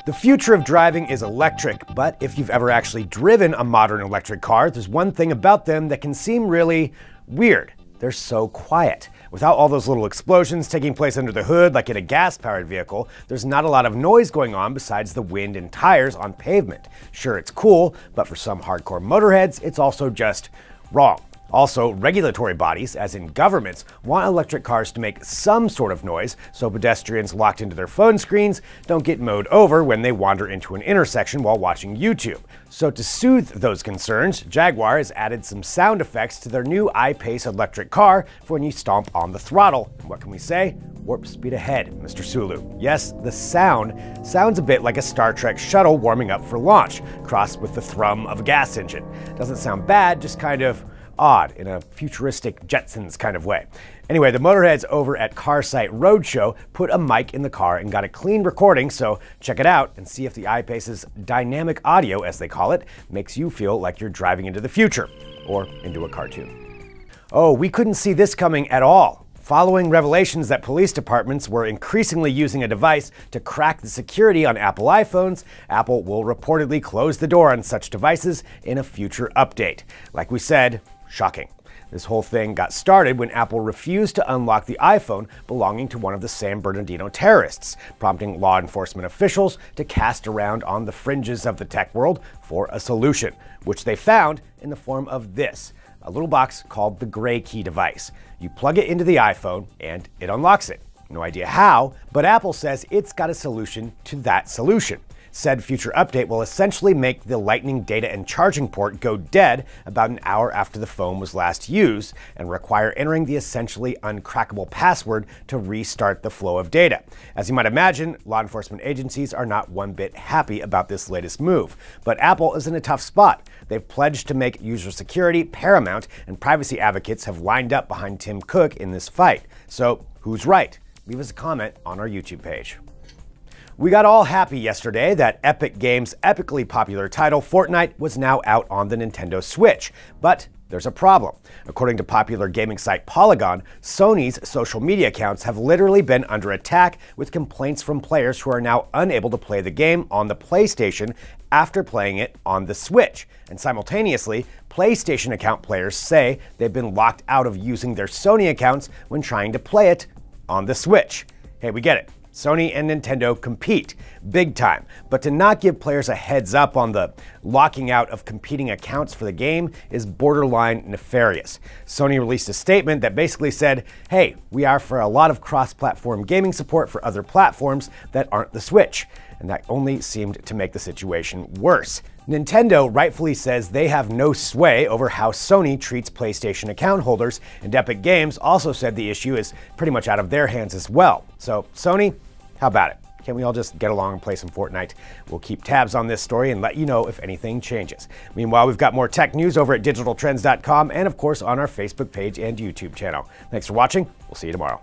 The future of driving is electric, but if you've ever actually driven a modern electric car, there's one thing about them that can seem really weird. They're so quiet. Without all those little explosions taking place under the hood like in a gas-powered vehicle, there's not a lot of noise going on besides the wind and tires on pavement. Sure, it's cool, but for some hardcore motorheads, it's also just wrong. Also, regulatory bodies, as in governments, want electric cars to make some sort of noise so pedestrians locked into their phone screens don't get mowed over when they wander into an intersection while watching YouTube. So to soothe those concerns, Jaguar has added some sound effects to their new iPace electric car for when you stomp on the throttle. And what can we say? Warp speed ahead, Mr. Sulu. Yes, the sound sounds a bit like a Star Trek shuttle warming up for launch, crossed with the thrum of a gas engine. Doesn't sound bad, just kind of odd in a futuristic Jetsons kind of way. Anyway, the motorheads over at Car Site Roadshow put a mic in the car and got a clean recording, so check it out and see if the iPace's dynamic audio, as they call it, makes you feel like you're driving into the future, or into a cartoon. Oh, we couldn't see this coming at all. Following revelations that police departments were increasingly using a device to crack the security on Apple iPhones, Apple will reportedly close the door on such devices in a future update. Like we said, shocking. This whole thing got started when Apple refused to unlock the iPhone belonging to one of the San Bernardino terrorists, prompting law enforcement officials to cast around on the fringes of the tech world for a solution, which they found in the form of this, a little box called the Gray Key device. You plug it into the iPhone and it unlocks it. No idea how, but Apple says it's got a solution to that solution. Said future update will essentially make the Lightning data and charging port go dead about an hour after the phone was last used and require entering the essentially uncrackable password to restart the flow of data. As you might imagine, law enforcement agencies are not one bit happy about this latest move, but Apple is in a tough spot. They've pledged to make user security paramount, and privacy advocates have lined up behind Tim Cook in this fight. So who's right? Leave us a comment on our YouTube page. We got all happy yesterday that Epic Games' epically popular title Fortnite was now out on the Nintendo Switch, but there's a problem. According to popular gaming site Polygon, Sony's social media accounts have literally been under attack with complaints from players who are now unable to play the game on the PlayStation after playing it on the Switch. And simultaneously, PlayStation account players say they've been locked out of using their Sony accounts when trying to play it on the Switch. Hey, we get it. Sony and Nintendo compete big time, but to not give players a heads up on the locking out of competing accounts for the game is borderline nefarious. Sony released a statement that basically said, hey, we offer a lot of cross-platform gaming support for other platforms that aren't the Switch, and that only seemed to make the situation worse. Nintendo rightfully says they have no sway over how Sony treats PlayStation account holders, and Epic Games also said the issue is pretty much out of their hands as well. So, Sony, how about it? Can't we all just get along and play some Fortnite? We'll keep tabs on this story and let you know if anything changes. Meanwhile, we've got more tech news over at digitaltrends.com and, of course, on our Facebook page and YouTube channel. Thanks for watching. We'll see you tomorrow.